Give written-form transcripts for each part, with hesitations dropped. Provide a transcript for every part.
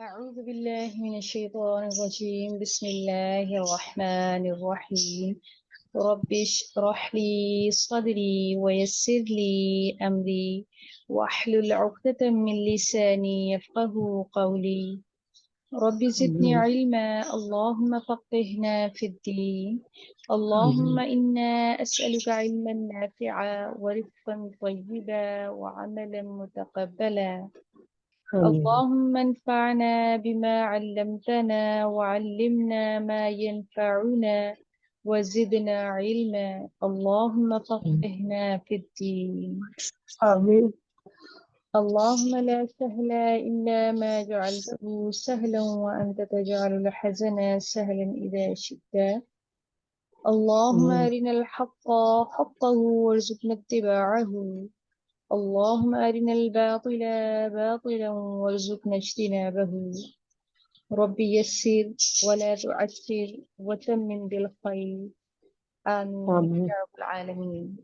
أعوذ بالله من الشيطان الرجيم. بسم الله الرحمن الرحيم. رب اشرح لي صدري ويسر لي أمري واحلل عقدة من لساني يفقه قولي. رب زدني علما، اللهم فقهنا في الدين. اللهم إنا أسألك علما نافعا ورزقا طيبا وعملا متقبلا. اللهم انفعنا بما علمتنا وعلمنا ما ينفعنا وزدنا علما. اللهم فقهنا في الدين. آمين. اللهم لا سهل إلا ما جعلته سهلا وأنت تجعل الحزن سهلا إذا شئت. اللهم أرنا الحق حقا وارزقنا اتباعه. اللهم أرنا الباطل باطلا وارزقنا اجتنابه. ربي يسر ولا تعسر وتمم بالخير. آمين آمين. يا رب العالمين.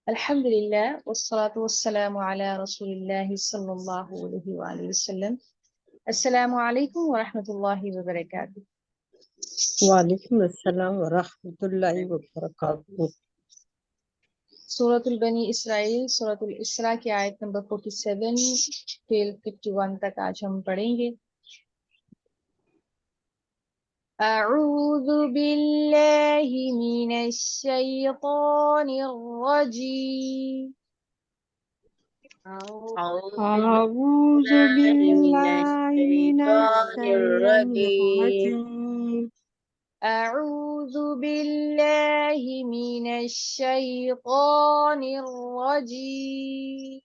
الحمد لله والصلاة والسلام على رسول الله صلى الله عليه وآله وسلم. السلام عليكم ورحمة الله وبركاته. وعليكم السلام ورحمة الله وبركاته. सूरतुल बनी इसराइल सूरतुल इसरा की आयत नंबर 47 till 51 तक आज हम पढ़ेंगे। أعوذ بالله من الشيطان الرجيم. أعوذ بالله من الشيطان الرجيم. أعوذ بالله من الشيطان الرجيم.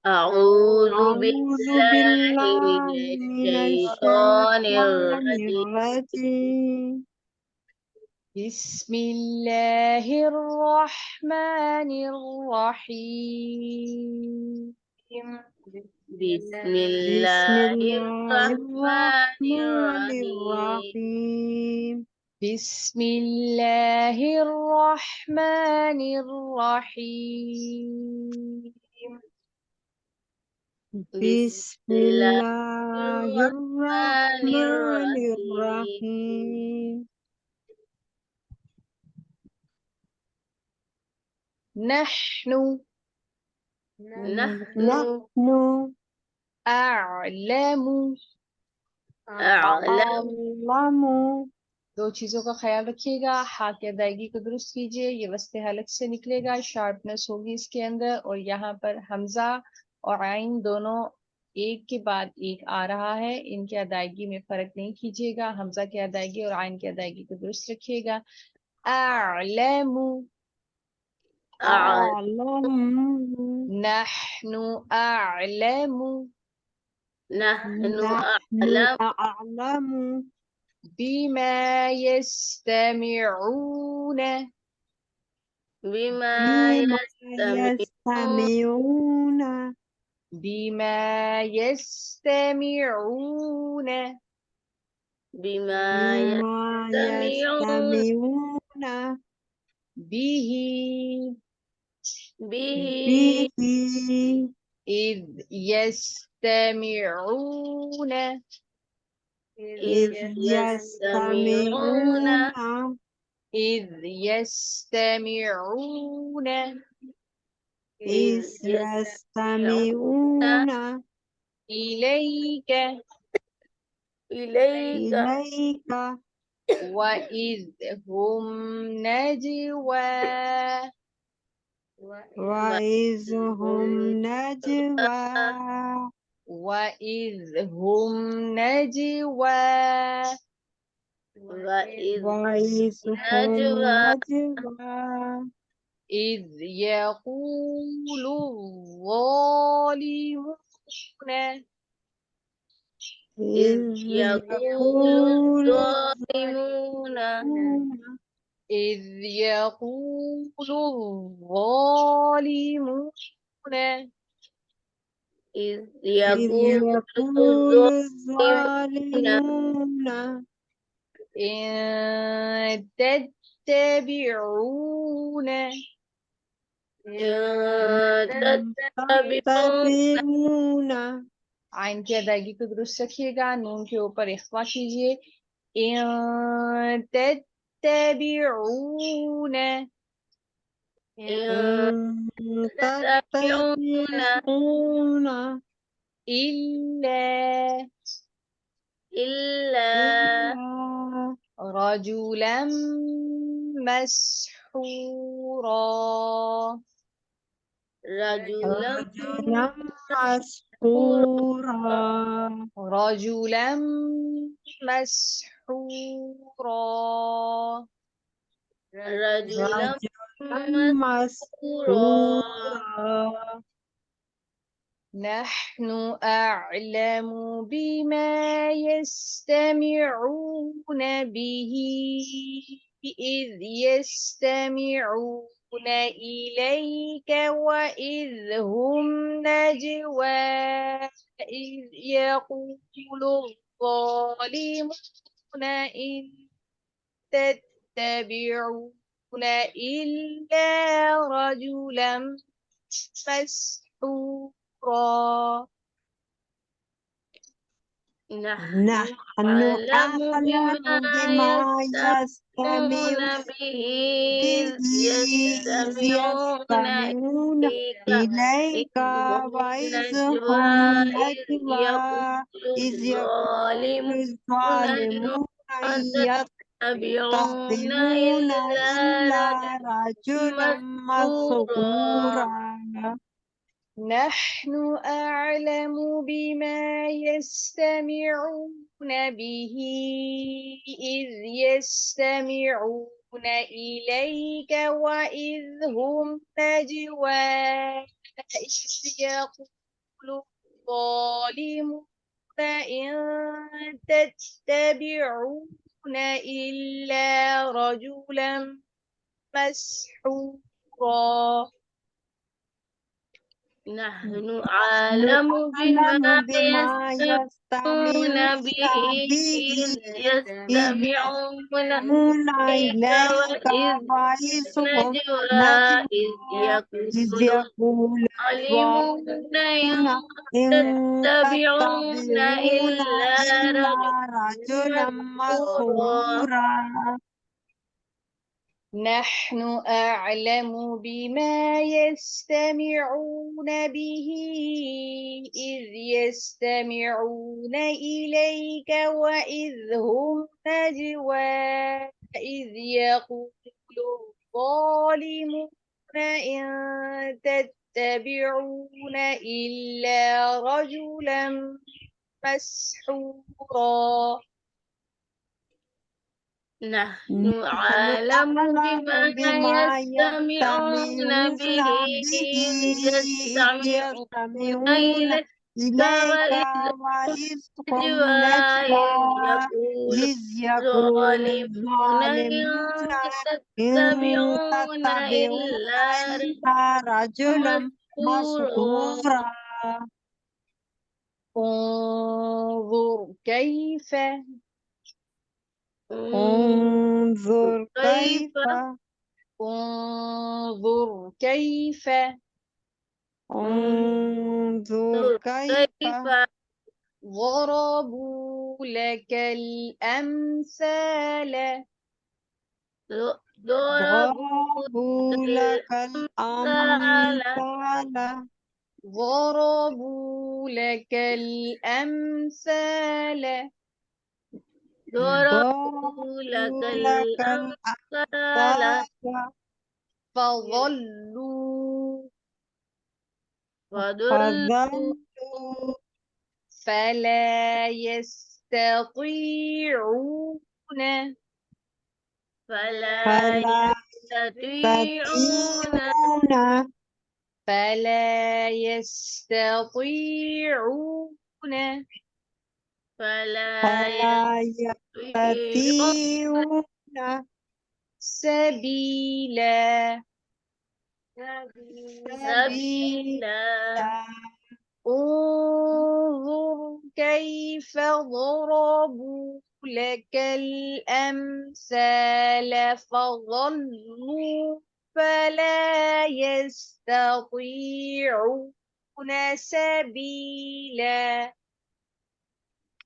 أعوذ أعوذ بالله بالله من من الشيطان الشيطان الرجيم. الرجيم. بسم الله الرحمن الرحيم. بسم بسم الله الله الرحمن الرحمن الرحيم. الرحيم. بسم الله الرحمن الرحيم. بسم الله الله الرحمن الرحمن الرحيم. الرحيم. نحن نحن أعلم. أعلم. أعلم. दो चीजों का ख्याल रखिएगा। हा की अदायगी को दुरुस्त कीजिए। ये वस्ते हलक से निकलेगा, शार्पनेस होगी इसके अंदर। और यहाँ पर हमजा और आइन दोनों एक के बाद एक आ रहा है। इनकी अदायगी में फर्क नहीं कीजिएगा। हमजा की अदायगी और आइन की अदायगी को दुरुस्त रखिएगा। अअलमु, أعلم. नहनु अअलमु نحن نحن أعلم أعلم बिमा यस्तमिऊन بما بما يستمعون يستمعون बिमा यस्तमिऊन بما بما يستمعون يستمعون बिही به به إذ يستمعون إذ إذ يستمعون يستمعون إذ يستمعون إذ إذ يستمعون إليك إليك إليك وإذ هم نجوى وإذ هم نجوى وإذ هم نجوى وإذ وإذ هم نجوى نجوى إذ يقول الظالمون إذ إذ يقول يقول الظالمون الظالمون إذ يقول الظالمون إذ إذ يقول يقول الظالمون الظالمون إن تتبعون تتبعون आइन की अदायगी को दुरुस्त रखिएगा, नून के ऊपर इख्फा कीजिए। इन तत्तबिऊन تتبعون इल्ला إلا رجلا مسحورا رجلا رجلا مسحورا رجلا مسحورا رجلا رجلا مسحورا نحن أعلم بما يستمعون به إذ يستمعون إليك وإذ هم نجوى إذ يقول الظالمون إن تتبعون إلا رجلا مسحورا نحن نحن أعلم أعلم بما بما يستمعون يستمعون به به إذ إذ يستمعون يستمعون إليك إليك إذ هم وإذ نجوى هم إذ نجوى إذ يقول الظالمون الظالمون إن إن تتبعون يتبعون إلا إلا رجلا رجلا مسحورا مسحورا نحن أعلم بما يستمعون به إذ يستمعون إليك وإذ هم نجوى إذ يقول الظالمون إن تتبعون إلا رجلا مسحورا نحن أعلم بما أعلم بما يستمعون يستمعون به به إذ إذ يستمعون يستمعون إليك إليك وإذ وإذ هم نجوى إذ نجوى إذ يقول يقول الظالمون الظالمون إن إن تتبعون تتبعون إلا إلا رجلا رجلا مسحورا مسحورا نحن أعلم بما يستمعون به إذ يستمعون إليك وإذ هم نجوى إذ يقول الظالمون إن تتبعون إلا رجلا مسحورا نحن أعلم بما يستمعون به إذ إذ يستمعون يستمعون إليك إليك وإذ وإذ هم نجوى نجوى إذ يقول الظالمون الظالمون إن تتبعون تتبعون إلا إلا رجلا مسحورا مسحورا انظر كيف انظر كيف كيف انظر كيف انظر كيف كيف ضربوا لك الأمثال ضربوا ضربوا لك الأمثال الأمثال ضربوا لك الأمثال ضربوا لك ضربوا لك الأمثال الأمثال فضلوا فضلوا فضلوا فلا يستطيعون فلا فلا يستطيعون يستطيعون فلا يستطيعون فلا فلا يستطيعون يستطيعون سبيلا سبيلا سبيلا انظر كيف ضربوا لك الأمثال فضلوا فلا يستطيعون سبيلا.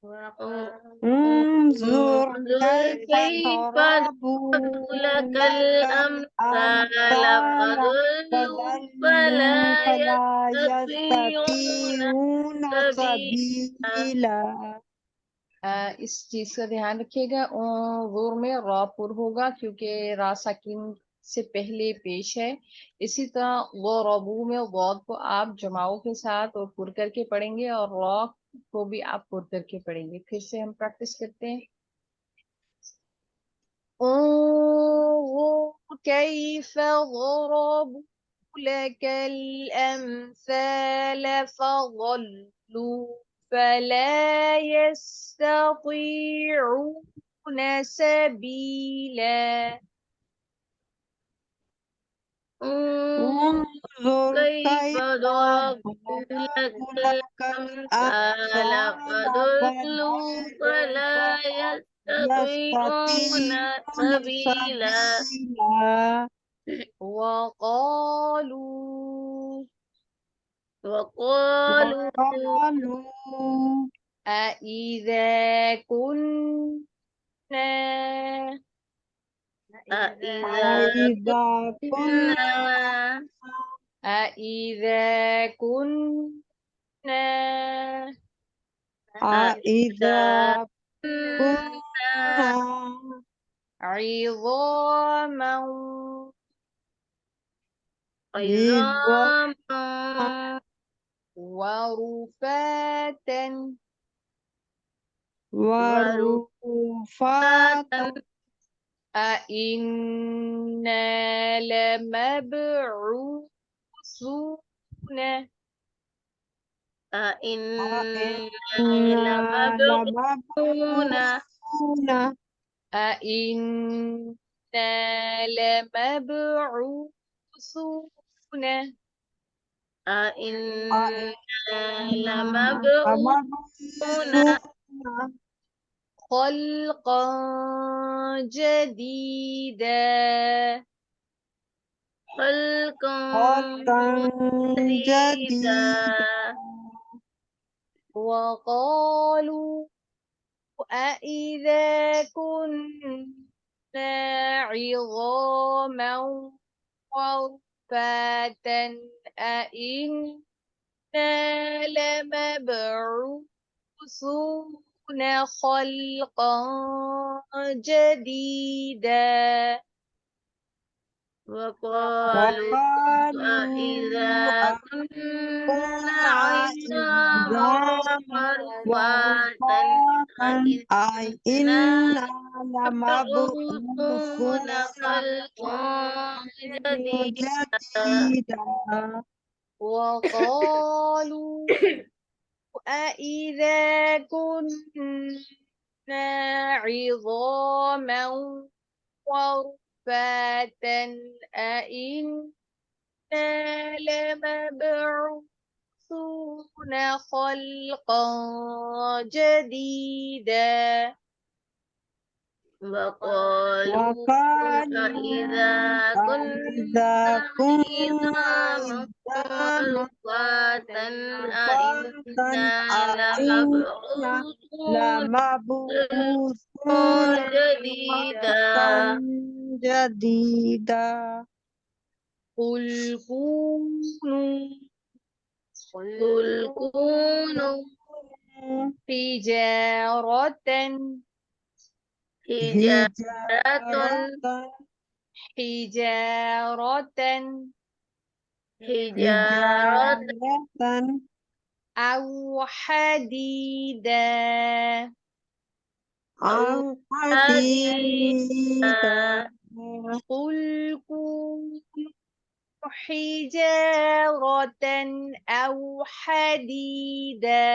انظر انظر كيف كيف ضربوا لك لك الأمثال الأمثال فضلوا فلا فضلوا فلا يستطيعون يستطيعون سبيلا. سبيلا. इस चीज का ध्यान रखिएगा। ज़ोर में रा पुर होगा क्योंकि रा साकिन से पहले पेश है। इसी तरह वो रबू में गौद को आप जमाओं के साथ और पुर करके पढ़ेंगे और रॉ को भी आप पुर करके पढ़ेंगे। फिर से हम प्रैक्टिस करते हैं। انظر كيف ضربوا لك الأمثال فضلوا فلا يستطيعون سبيلا. انظر انظر كيف كيف ضربوا لك ضربوا لك الأمثال الأمثال فضلوا فضلوا فلا فلا يستطيعون يستطيعون سبيلا. سبيلا. وقالوا وقالوا وقالوا أإذا كنا أإذا أإذا كنا كنا أإذا كنا أإذا كنا كنا عظاما عظاما ورفاتا ورفاتا أإنا لمبعوثون أإنا أإنا لمبعوثون لمبعوثون أإنا لمبعوثون أإنا أإنا لمبعوثون لمبعوثون خلقا جديدا. خلقا خلقا جديدا. جديدا. وقالوا أإذا كنا عظاما ورفاتا أإنا لمبعوثون خلقا جديدا. وقالوا أإذا وقالوا كنا عظاما عظاما ورفاتا ورفاتا أإنا أإنا لمبعوثون لمبعوثون خلقا جديدا. جديدا. وقالوا أإذا كنا عظاما ورفاتا أإنا لمبعوثون خلقا جديدا. وقالوا وقالوا أإذا أإذا كنا كنا عظاما عظاما ورفاتا ورفاتا أإنا أإنا لمبعوثون لمبعوثون جديدا. خلقا جديدا. قل كونوا حجارة حجارة حجارة أو حديدا. أو حديدا. قل كونوا حجارة أو حديدا.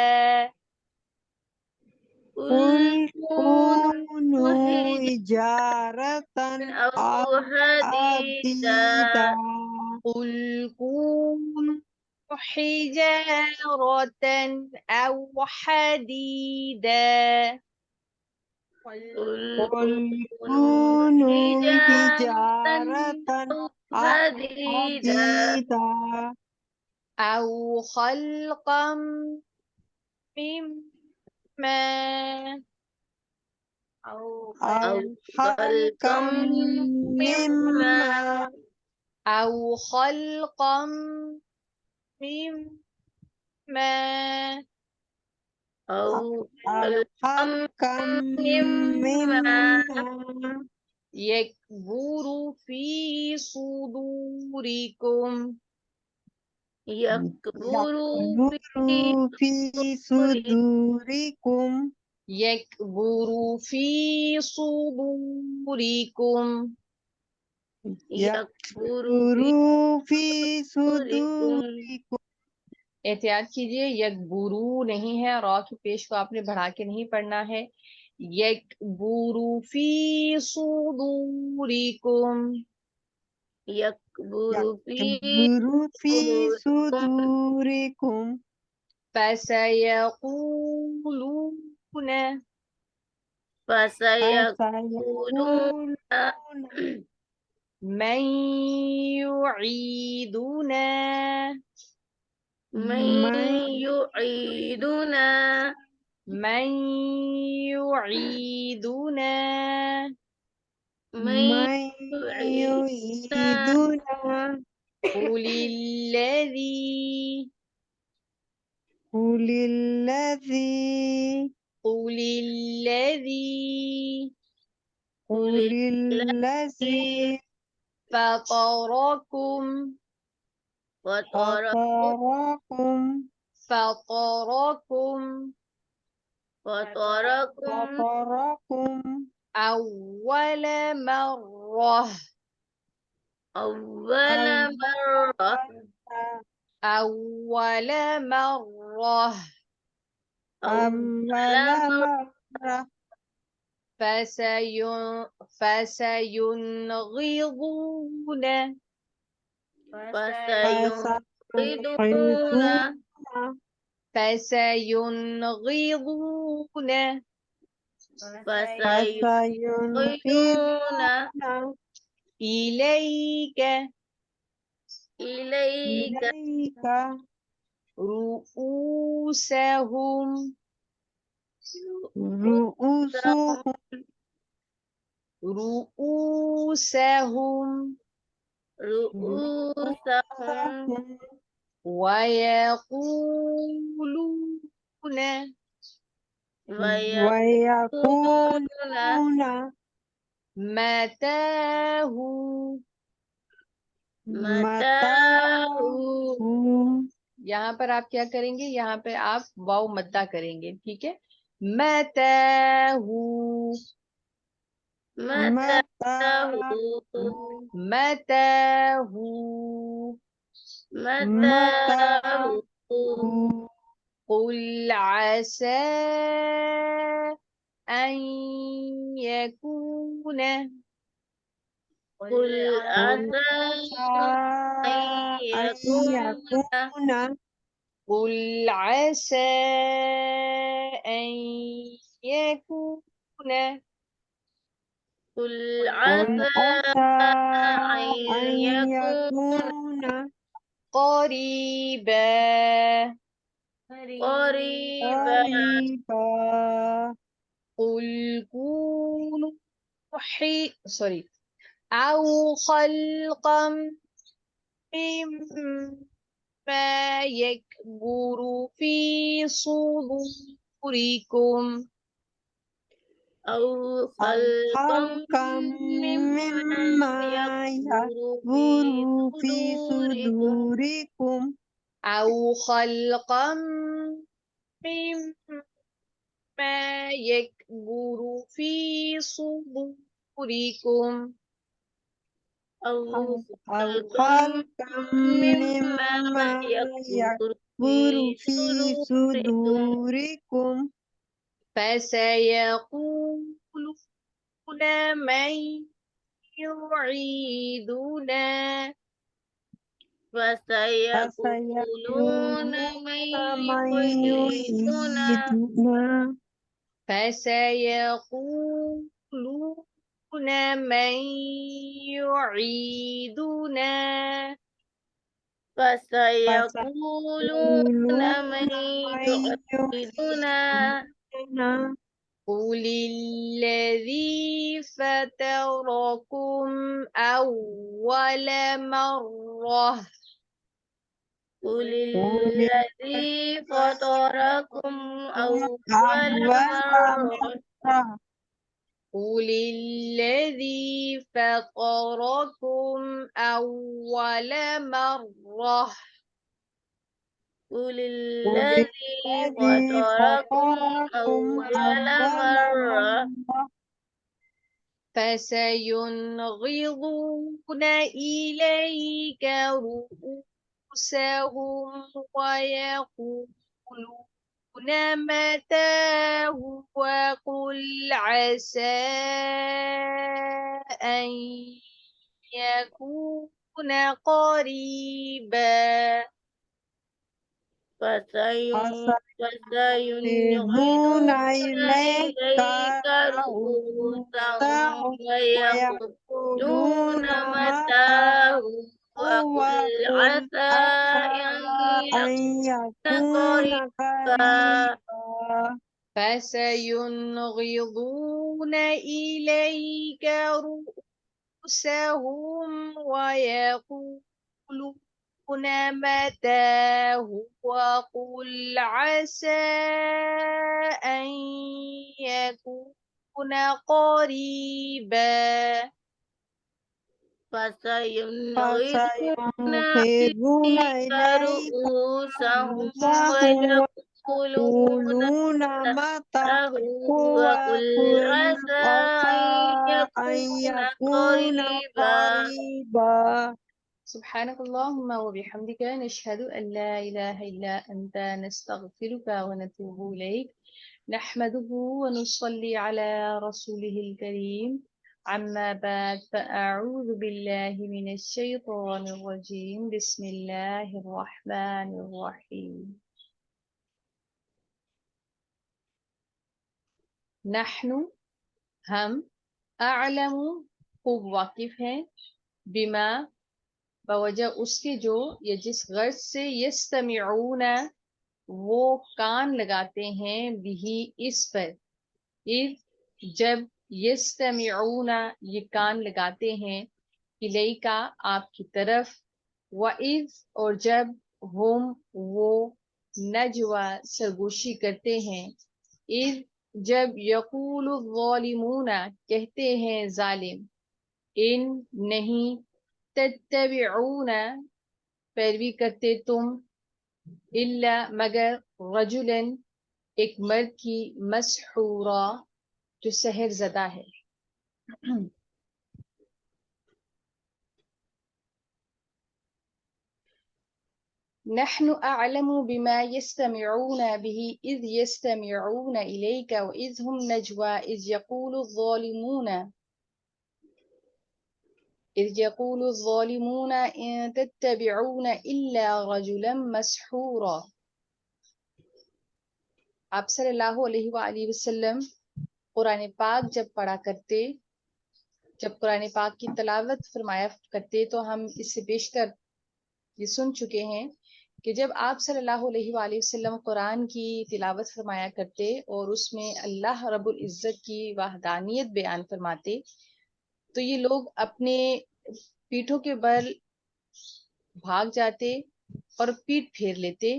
قل كونوا حجارة أو أو حديدا. حديدا. قل كونوا حجارة أو حديدا قل قل كونوا كونوا حجارة حجارة أو أو حديدا حديدا أو خلقا مما أو أو خلقا خلقا مما مما أو خلقا مما أو أو خلقا خلقا مما مما يكبر في صدوركم يكبر يكبر في في صدوركم صدوركم يكبر في صدوركم يكبر يكبر في في صدوركم صدوركم एहतियात कीजिए यकबुरू नहीं है, रॉ की पेश को आपने बढ़ा के नहीं पढ़ना है। यकबुरू फी सुदूरिकुम يكبر في يكبر في صدوركم صدوركم فسيقولون فسيقولون فسيقولون من يعيدنا من من يعيدنا من يعيدنا من من يعيدنا يعيدنا قل الذي قل الذي قل الذي قل الذي الذي فطركم فطركم فطركم فطركم فطركم أول مرة أول أول مرة أول مرة أول أول مرة مرة فسينغضون فسينقذون فسينغضون فسينقذون إليك إليك إليك رؤوسهم رؤوسهم رؤوسهم رؤوسهم ويقولون ويقولون ويقولون متاه متاه यहाँ पर आप क्या करेंगे, यहाँ पे आप वाव मद्दा करेंगे, ठीक है। मताहू متاه मताहू متاه قل عسى أن يكون قل عسى أن أن يكون يكون قل عسى أن يكون قل قل عسى عسى أن أن يكون يكون قريبا قريبا قريبا قل كونوا سوري أو خلقا مما يكبر في صدوركم أو أو خلقا خلقا مما مما يكبر في يكبر في صدوركم صدوركم أو خلقا مما يكبر في صدوركم أو أو خلقا خلقا مما مما يكبر يكبر في في صدوركم صدوركم فسيقولون من يعيدنا فسيقولون من يعيدنا يعيدنا فسيقولون من يعيدنا فسيقولون من يعيدنا يعيدنا قل الذي فطركم أول مرة قل الذي فطركم أول مرة قل الذي فطركم أول مرة قل الذي فطركم أول مرة فسينغضون إليك رؤوسهم ويقولون متاه وقل عسى أن يكون قريبا فسينغضون إليك رؤوسهم ويقولون متاه وقل عسى أن يكون قريبا فسينغضون إليك رؤوسهم ويقولون متاه وقل عسى أن يكون قريبا فسينغضون فسينغضون إليك إليك رؤوسهم رؤوسهم ويقولون يقولون متى له هو وقل قل عسى عسى أن أن يكون يكون قريبا قريبا. سبحانك اللهم وبحمدك نشهد أن لا إله إلا أنت نستغفرك ونتوب إليك نحمده ونصلي على رسوله الكريم عما بعد فأعوذ بالله من الشيطان الرجيم بسم الله الرحمن الرحيم नहनु हम अअलमु खूब वाकिफ हैं बिमा बवजह उसके जो या जिस गर्ज से यस्तमिऊना वो कान लगाते हैं बिही इस पर इस जब यस्तमिऊना ये कान लगाते हैं इलैका आपकी तरफ व इज और जब हम वो नजवा सरगोशी करते हैं इज जब यकूलु ज़ालिमूना कहते हैं जालिम इन नहीं तत्तबिऊना पैरवी करते तुम इल्ला मगर रजुलन एक मर्द की मसहूरा जो सहर ज़दा है नहनु अअलमु बिमा यस्तमिऊना बिही इज़ यस्तमिऊना इलैका व इज़ हुम नजवा इज़ यकूलु ज़ालिमूना إذ يقول الظالمون إن تتبعون إلا رجلا مسحورا आप सल्लल्लाहु अलैहि वसल्लम कुरान पाक जब पढ़ा करते जब कुरान पाक की तलावत फरमाया करते तो हम इससे पेशतर ये सुन चुके हैं कि जब आप सल्लल्लाहु अलैहि वसल्लम कुरान की तिलावत फरमाया करते और उसमें अल्लाह रब्बुल इज़्ज़त की वहदानियत बयान फरमाते तो ये लोग अपने पीठों के बल भाग जाते और पीठ फेर लेते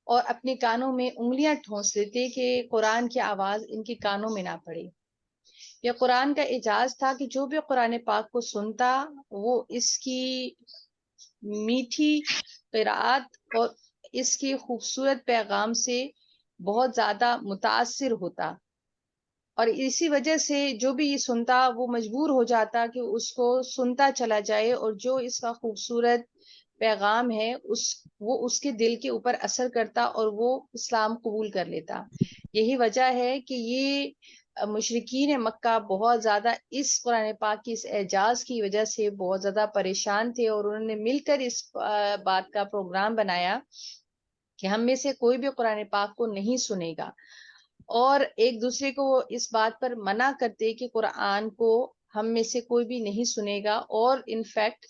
और अपने कानों में उंगलियां ठोंस लेते कि कुरान की आवाज इनके कानों में ना पड़े। यह कुरान का एजाज था कि जो भी कुरान पाक को सुनता वो इसकी मीठी क़िराअत और इसके खूबसूरत पैगाम से बहुत ज्यादा मुतासिर होता और इसी वजह से जो भी ये सुनता वो मजबूर हो जाता कि उसको सुनता चला जाए और जो इसका खूबसूरत पैगाम है वो उसके दिल के ऊपर असर करता और वो इस्लाम कबूल कर लेता। यही वजह है कि ये مشرکین مکہ بہت زیادہ اس قرآن پاک کی اس اعجاز کی وجہ سے بہت زیادہ پریشان تھے، اور انہوں نے مل کر اس بات کا پروگرام بنایا کہ ہم میں سے کوئی بھی قرآن پاک کو نہیں سنے گا، اور ایک دوسرے کو وہ اس بات پر منع کرتے کہ قرآن کو ہم میں سے کوئی بھی نہیں سنے گا، اور انفیکٹ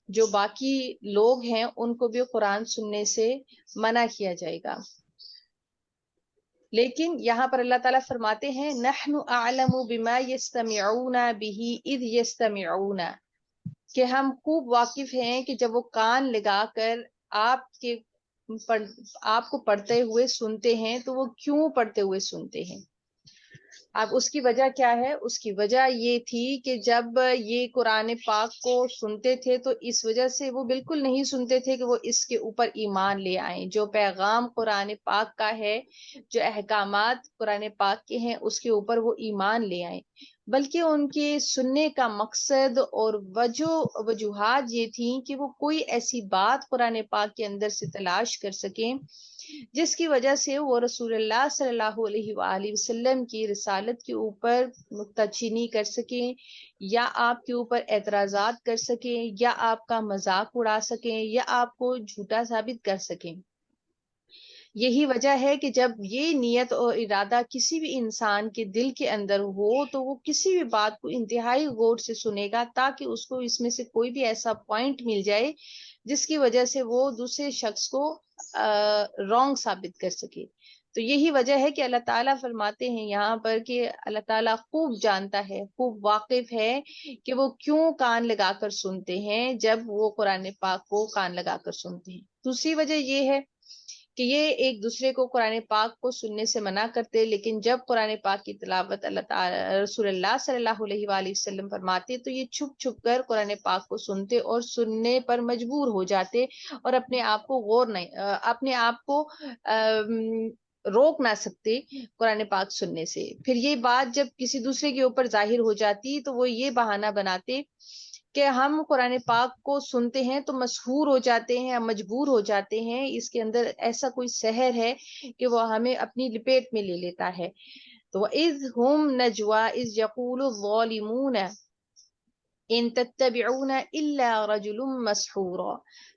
جو باقی لوگ ہیں ان کو بھی قرآن سننے سے منع کیا جائے گا۔ لیکن یہاں پر اللہ تعالیٰ فرماتے ہیں نحن اعلم بما یستمعون به اذ یستمعون، کہ ہم خوب واقف ہیں کہ جب وہ کان لگا کر آپ کو پڑھتے ہوئے سنتے ہیں تو وہ کیوں پڑھتے ہوئے سنتے ہیں۔ اب اس کی وجہ کیا ہے؟ اس کی وجہ یہ تھی کہ جب یہ قرآن پاک کو سنتے تھے تو اس وجہ سے وہ بالکل نہیں سنتے تھے کہ وہ اس کے اوپر ایمان لے آئیں، جو پیغام قرآن پاک کا ہے، جو احکامات قرآن پاک کے ہیں اس کے اوپر وہ ایمان لے آئیں، بلکہ ان کے سننے کا مقصد اور وجوہات یہ تھیں کہ وہ کوئی ایسی بات قرآن پاک کے اندر سے تلاش کر سکیں جس کی وجہ سے وہ رسول اللہ صلی اللہ علیہ وآلہ وسلم کی رسالت کے اوپر نکتہ چینی کر سکیں، یا آپ کے اوپر اعتراضات کر سکیں، یا آپ کا مذاق اڑا سکیں، یا آپ کو جھوٹا ثابت کر سکیں۔ یہی وجہ ہے کہ جب یہ نیت اور ارادہ کسی بھی انسان کے دل کے اندر ہو تو وہ کسی بھی بات کو انتہائی غور سے سنے گا، تاکہ اس کو اس میں سے کوئی بھی ایسا پوائنٹ مل جائے جس کی وجہ سے وہ دوسرے شخص کو رانگ ثابت کر سکے۔ تو یہی وجہ ہے کہ اللہ تعالیٰ فرماتے ہیں یہاں پر کہ اللہ تعالیٰ خوب جانتا ہے، خوب واقف ہے کہ وہ کیوں کان لگا کر سنتے ہیں جب وہ قرآن پاک کو کان لگا کر سنتے ہیں۔ دوسری وجہ یہ ہے کہ یہ ایک دوسرے کو قرآن پاک کو سننے سے منع کرتے، لیکن جب قرآن پاک کی تلاوت اللہ تعالی رسول اللہ صلی اللہ علیہ وآلہ وسلم فرماتے تو یہ چھپ چھپ کر قرآن پاک کو سنتے اور سننے پر مجبور ہو جاتے، اور اپنے آپ کو روک نہ سکتے قرآن پاک سننے سے۔ پھر یہ بات جب کسی دوسرے کے اوپر ظاہر ہو جاتی تو وہ یہ بہانہ بناتے کہ ہم قرآن پاک کو سنتے ہیں تو مسحور ہو جاتے ہیں، ہم مجبور ہو جاتے ہیں، اس کے اندر ایسا کوئی سحر ہے کہ وہ ہمیں اپنی لپیٹ میں لے لیتا ہے۔ تو اذ ہم نجوا اذ یقول الظالمون ان تتبعون الا رجل مسحورا،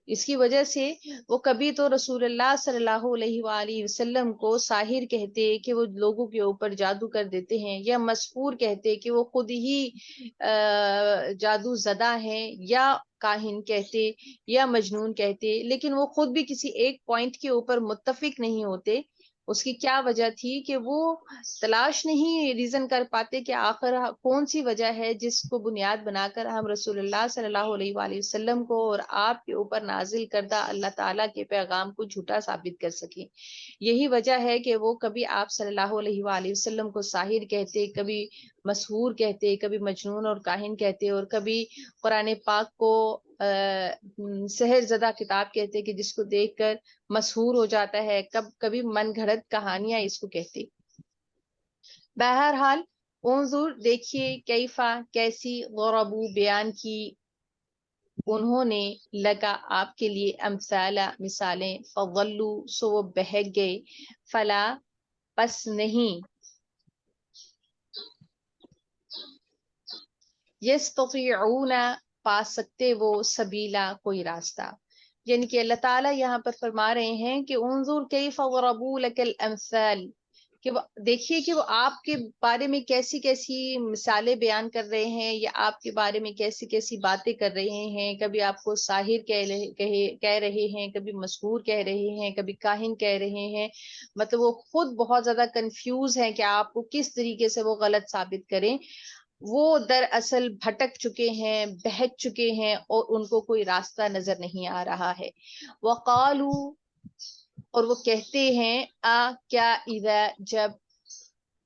اس کی وجہ سے وہ کبھی تو رسول اللہ صلی اللہ علیہ وآلہ وسلم کو ساحر کہتے کہ وہ لوگوں کے اوپر جادو کر دیتے ہیں، یا مسحور کہتے کہ وہ خود ہی جادو زدہ ہیں، یا کاہن کہتے، یا مجنون کہتے، لیکن وہ خود بھی کسی ایک پوائنٹ کے اوپر متفق نہیں ہوتے۔ اس کی کیا وجہ تھی کہ وہ تلاش نہیں ریزن کر پاتے کہ آخر کون سی وجہ ہے جس کو بنیاد بنا کر ہم رسول اللہ صلی اللہ علیہ وآلہ وسلم کو اور آپ کے اوپر نازل کردہ اللہ تعالیٰ کے پیغام کو جھوٹا ثابت کر سکیں۔ یہی وجہ ہے کہ وہ کبھی آپ صلی اللہ علیہ وآلہ وسلم کو ساحر کہتے، کبھی مسحور کہتے، کبھی مجنون اور کاہن کہتے، اور کبھی قرآن پاک کو سحر زدہ کتاب کہتے کہ جس کو دیکھ کر مسحور ہو جاتا ہے، کبھی من گھڑت کہانیاں اس کو کہتے۔ بہرحال انظر دیکھیے، کیفا کیسی، ضربو بیان کی انہوں نے، لگا آپ کے لیے، امثالہ مثالیں، فضلوا سو وہ بہک گئے، فلا پس نہیں، یستطیعون پا سکتے وہ، سبیلا کوئی راستہ۔ یعنی کہ اللہ تعالیٰ یہاں پر فرما رہے ہیں کہ انظر کیف ضربوا لک الامثال، کہ وہ دیکھیے کہ وہ آپ کے بارے میں کیسی کیسی مثالیں بیان کر رہے ہیں، یا آپ کے بارے میں کیسی کیسی باتیں کر رہے ہیں۔ کبھی آپ کو ساحر کہہ رہے ہیں، کبھی مسحور کہہ رہے ہیں، کبھی کاہن کہہ رہے ہیں، مطلب وہ خود بہت زیادہ کنفیوز ہیں کہ آپ کو کس طریقے سے وہ غلط ثابت کریں۔ وہ دراصل بھٹک چکے ہیں، بہک چکے ہیں، اور ان کو کوئی راستہ نظر نہیں آ رہا ہے۔ وقالوا اور وہ کہتے ہیں، کیا اذا جب،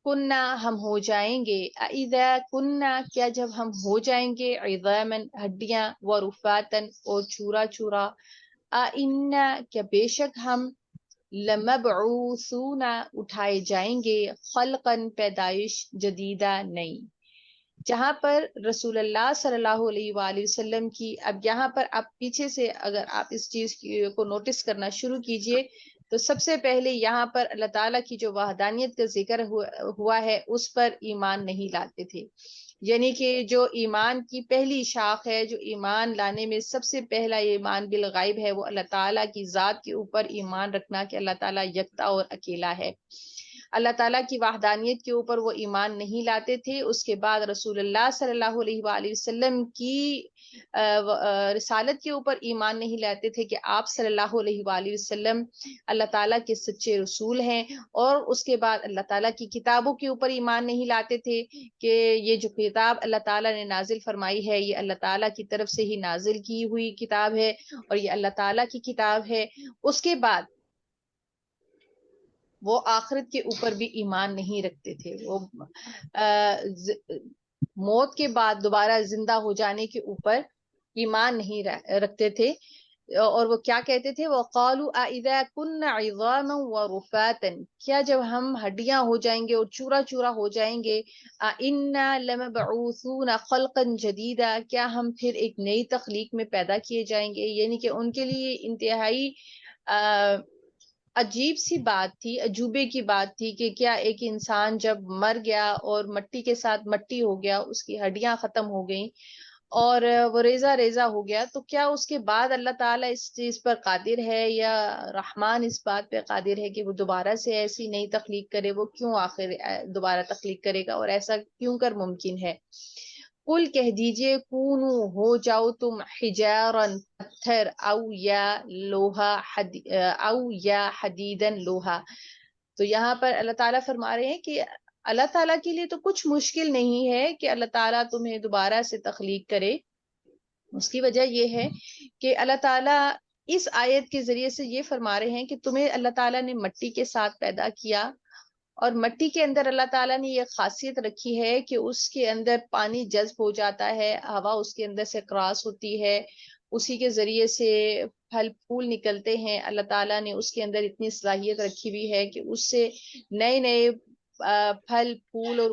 کننا ہم ہو جائیں گے، اذا کننا کیا جب ہم ہو جائیں گے، عظاما ہڈیاں، ورفاتن اور چورا چورا، انا کیا بے شک ہم، لمبعوثون اٹھائے جائیں گے، خلقا پیدائش، جدیدہ نئی۔ جہاں پر رسول اللہ صلی اللہ علیہ وآلہ وسلم کی، اب یہاں پر آپ پیچھے سے اگر آپ اس چیز کو نوٹس کرنا شروع کیجئے تو سب سے پہلے یہاں پر اللہ تعالیٰ کی جو وحدانیت کا ذکر ہوا ہے اس پر ایمان نہیں لاتے تھے، یعنی کہ جو ایمان کی پہلی شاخ ہے، جو ایمان لانے میں سب سے پہلا ایمان بالغیب ہے، وہ اللہ تعالیٰ کی ذات کے اوپر ایمان رکھنا کہ اللہ تعالیٰ یکتا اور اکیلا ہے۔ اللہ تعالیٰ کی وحدانیت کے اوپر وہ ایمان نہیں لاتے تھے۔ اس کے بعد رسول اللہ صلی اللہ علیہ وآلہ وسلم کی رسالت کے اوپر ایمان نہیں لاتے تھے کہ آپ صلی اللہ علیہ وآلہ وسلم اللہ تعالیٰ کے سچے رسول ہیں، اور اس کے بعد اللہ تعالیٰ کی کتابوں کے اوپر ایمان نہیں لاتے تھے کہ یہ جو کتاب اللہ تعالیٰ نے نازل فرمائی ہے یہ اللہ تعالیٰ کی طرف سے ہی نازل کی ہوئی کتاب ہے اور یہ اللہ تعالیٰ کی کتاب ہے۔ اس کے بعد وہ آخرت کے اوپر بھی ایمان نہیں رکھتے تھے، وہ موت کے بعد دوبارہ زندہ ہو جانے کے اوپر ایمان نہیں رکھتے تھے، اور وہ کیا کہتے تھے، وَقَالُوا أَإِذَا كُنَّا عِظَامًا وَرُفَاتًا، کیا جب ہم ہڈیاں ہو جائیں گے اور چورا چورا ہو جائیں گے، أَإِنَّا لَمَبْعُوثُونَ خَلْقًا جَدِيدًا، کیا ہم پھر ایک نئی تخلیق میں پیدا کیے جائیں گے۔ یعنی کہ ان کے لیے انتہائی عجیب سی بات تھی، عجوبے کی بات تھی کہ کیا ایک انسان جب مر گیا اور مٹی کے ساتھ مٹی ہو گیا، اس کی ہڈیاں ختم ہو گئیں اور وہ ریزہ ریزہ ہو گیا، تو کیا اس کے بعد اللہ تعالیٰ اس چیز پر قادر ہے، یا رحمان اس بات پہ قادر ہے کہ وہ دوبارہ سے ایسی نئی تخلیق کرے؟ وہ کیوں آخر دوبارہ تخلیق کرے گا، اور ایسا کیوں کر ممکن ہے؟ قل کہہ دیجئے، کونو ہو جاؤ تم حجارن پتھر، او یا لوہا او یا حدیدن لوہا۔ تو یہاں پر اللہ تعالیٰ فرما رہے ہیں کہ اللہ تعالیٰ کے لیے تو کچھ مشکل نہیں ہے کہ اللہ تعالیٰ تمہیں دوبارہ سے تخلیق کرے۔ اس کی وجہ یہ ہے کہ اللہ تعالیٰ اس آیت کے ذریعے سے یہ فرما رہے ہیں کہ تمہیں اللہ تعالیٰ نے مٹی کے ساتھ پیدا کیا، اور مٹی کے اندر اللہ تعالیٰ نے یہ خاصیت رکھی ہے کہ اس کے اندر پانی جذب ہو جاتا ہے، ہوا اس کے اندر سے کراس ہوتی ہے، اسی کے ذریعے سے پھل پھول نکلتے ہیں۔ اللہ تعالیٰ نے اس کے اندر اتنی صلاحیت رکھی ہوئی ہے کہ اس سے نئے نئے پھل پھول اور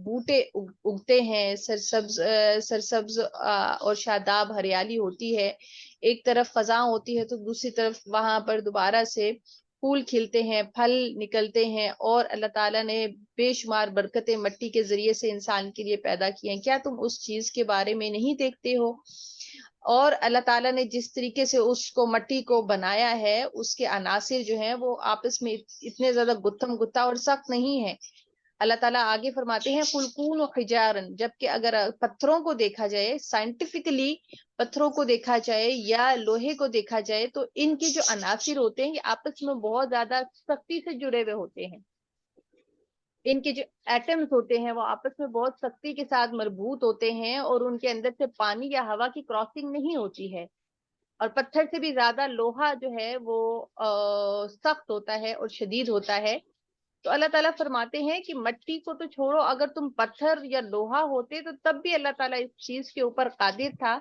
بوٹے اگتے ہیں، سرسبز اور شاداب ہریالی ہوتی ہے۔ ایک طرف خزاں ہوتی ہے تو دوسری طرف وہاں پر دوبارہ سے پھول کھلتے ہیں، پھل نکلتے ہیں، اور اللہ تعالیٰ نے بے شمار برکتیں مٹی کے ذریعے سے انسان کے لیے پیدا کی ہیں۔ کیا تم اس چیز کے بارے میں نہیں دیکھتے ہو؟ اور اللہ تعالیٰ نے جس طریقے سے اس کو مٹی کو بنایا ہے، اس کے عناصر جو ہیں وہ آپس میں اتنے زیادہ گتھم گتھا اور سخت نہیں ہے۔ اللہ تعالیٰ آگے فرماتے ہیں قُلْ حِجَارًا، جبکہ اگر پتھروں کو دیکھا جائے، سائنٹیفکلی پتھروں کو دیکھا جائے یا لوہے کو دیکھا جائے، تو ان کے جو عناصر ہوتے ہیں یہ آپس میں بہت زیادہ سختی سے جڑے ہوئے ہوتے ہیں۔ ان کے جو ایٹمز ہوتے ہیں وہ آپس میں بہت سختی کے ساتھ مربوط ہوتے ہیں، اور ان کے اندر سے پانی یا ہوا کی کراسنگ نہیں ہوتی ہے، اور پتھر سے بھی زیادہ لوہا جو ہے وہ سخت ہوتا ہے اور شدید ہوتا ہے۔ تو اللہ تعالیٰ فرماتے ہیں کہ مٹی کو تو چھوڑو، اگر تم پتھر یا لوہا ہوتے تو تب بھی اللہ تعالیٰ اس چیز کے اوپر قادر تھا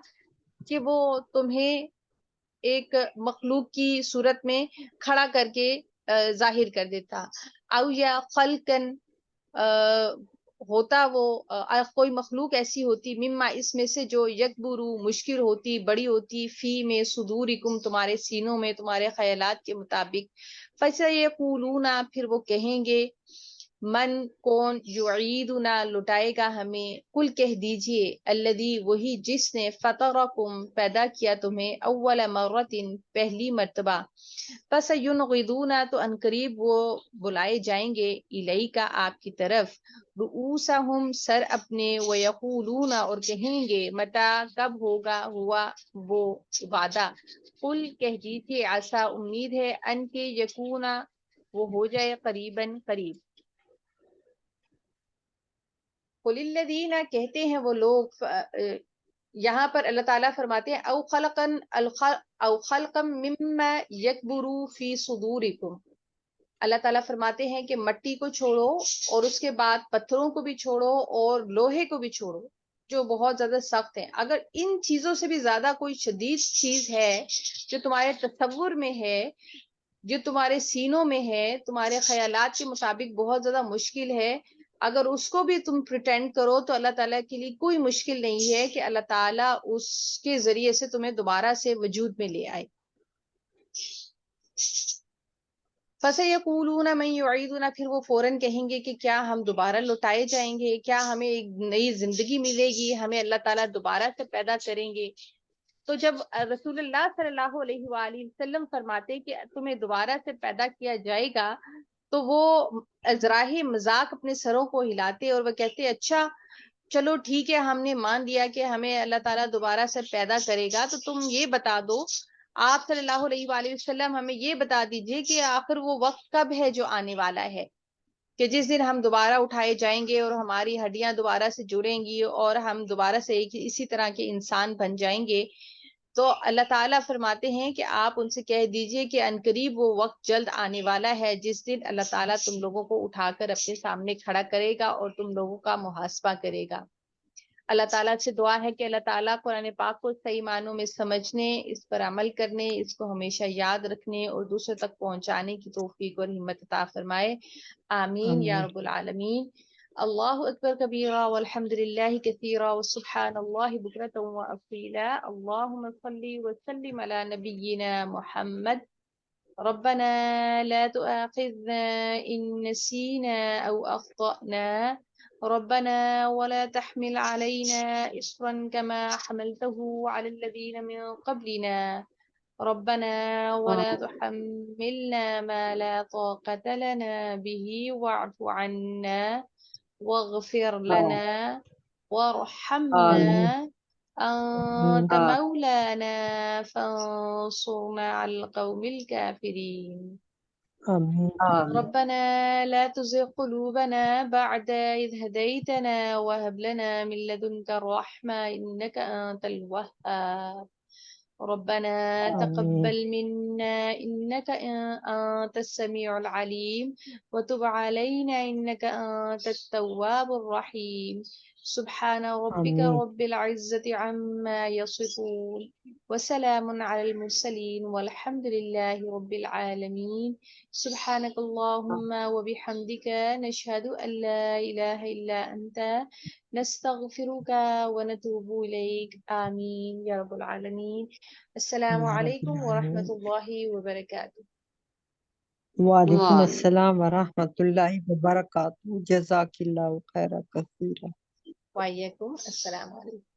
کہ وہ تمہیں ایک مخلوق کی صورت میں کھڑا کر کے ظاہر کر دیتا۔ او یا خلقن، ہوتا وہ کوئی مخلوق ایسی ہوتی، مما اس میں سے جو یکبرو مشکل ہوتی، بڑی ہوتی، فی میں صدورکم تمہارے سینوں میں، تمہارے خیالات کے مطابق۔ فَسَيَقُولُونَ پھر وہ کہیں گے، من کون، یعیدنا لٹائے گا ہمیں، قل کہہ دیجئے، الذی وہی جس نے فطرکم پیدا کیا تمہیں، اول مرۃ پہلی مرتبہ، پس ینغضون تو انقریب وہ بلائے جائیں گے، الیک آپ کی طرف، رؤوسہم سر اپنے، ویقولون اور کہیں گے، متی کب ہوگا، ہوا وہ وعدہ، قل کہہ دیجئے، عسیٰ امید ہے، ان کے یکون وہ ہو جائے، قریباً قریب۔ قل الذین کہتے ہیں وہ لوگ، یہاں پر اللہ تعالیٰ فرماتے ہیں او خلقا مما یکبر فی صدورکم، اللہ تعالیٰ فرماتے ہیں کہ مٹی کو چھوڑو اور اس کے بعد پتھروں کو بھی چھوڑو اور لوہے کو بھی چھوڑو جو بہت زیادہ سخت ہیں۔ اگر ان چیزوں سے بھی زیادہ کوئی شدید چیز ہے جو تمہارے تصور میں ہے، جو تمہارے سینوں میں ہے، تمہارے خیالات کے مطابق بہت زیادہ مشکل ہے، اگر اس کو بھی تم پریٹینڈ کرو تو اللہ تعالیٰ کے لیے کوئی مشکل نہیں ہے کہ اللہ تعالیٰ اس کے ذریعے سے تمہیں دوبارہ سے وجود میں لے آئے۔ فَسَيَقُولُونَ مَن يُعِيدُنَا، پھر وہ فوراً کہیں گے کہ کیا ہم دوبارہ لوٹائے جائیں گے، کیا ہمیں ایک نئی زندگی ملے گی، ہمیں اللہ تعالیٰ دوبارہ سے پیدا کریں گے۔ تو جب رسول اللہ صلی اللہ علیہ وآلہ وسلم فرماتے کہ تمہیں دوبارہ سے پیدا کیا جائے گا، تو وہ ازراہ مذاق اپنے سروں کو ہلاتے اور وہ کہتے اچھا چلو ٹھیک ہے، ہم نے مان لیا کہ ہمیں اللہ تعالیٰ دوبارہ سے پیدا کرے گا، تو تم یہ بتا دو، آپ صلی اللہ علیہ وآلہ وسلم ہمیں یہ بتا دیجئے کہ آخر وہ وقت کب ہے جو آنے والا ہے، کہ جس دن ہم دوبارہ اٹھائے جائیں گے اور ہماری ہڈیاں دوبارہ سے جڑیں گی اور ہم دوبارہ سے ایک اسی طرح کے انسان بن جائیں گے۔ تو اللہ تعالیٰ فرماتے ہیں کہ آپ ان سے کہہ دیجئے کہ عنقریب وہ وقت جلد آنے والا ہے جس دن اللہ تعالیٰ تم لوگوں کو اٹھا کر اپنے سامنے کھڑا کرے گا اور تم لوگوں کا محاسبہ کرے گا۔ اللہ تعالیٰ سے دعا ہے کہ اللہ تعالیٰ قرآن پاک کو صحیح معنوں میں سمجھنے، اس پر عمل کرنے، اس کو ہمیشہ یاد رکھنے اور دوسروں تک پہنچانے کی توفیق اور ہمت عطا فرمائے، آمین یا رب العالمین۔ اللہ اکبر کبیرہ والحمد للہ کثیرہ وسبحان اللہ بکرۃ واصیلا، اللہم صلی وسلم علی نبینا محمد۔ ربنا لا تؤاخذنا إن نسينا أو أخطأنا، ربنا ولا تحمل علينا إصرا كما حملته على الذين من قبلنا، ربنا ولا تحملنا ما لا طاقة لنا به واعف عنا واغفر لنا وارحمنا، أنت مولانا فانصرنا على القوم الكافرين، ربنا لا تزغ قلوبنا بعد إذ هديتنا وهب لنا من لدنك الرحمة إنك أنت الوهاب، ربنا تقبل منا إنك أنت السميع العليم وتب علينا إنك أنت التواب الرحيم، سبحان ربك رب العزة عما يصفون وسلام على المرسلين والحمد لله رب العالمين، سبحانك اللهم وبحمدك نشهد أن لا إله إلا أنت نستغفرك ونتوب إليك، آمين يا رب العالمين۔ السلام علیکم ورحمۃ اللہ وبرکاتہ۔ وعلیکم السلام ورحمۃ اللہ وبرکاتہ، جزاک اللہ خیر کثیر۔ وعلیکم السلام علیکم۔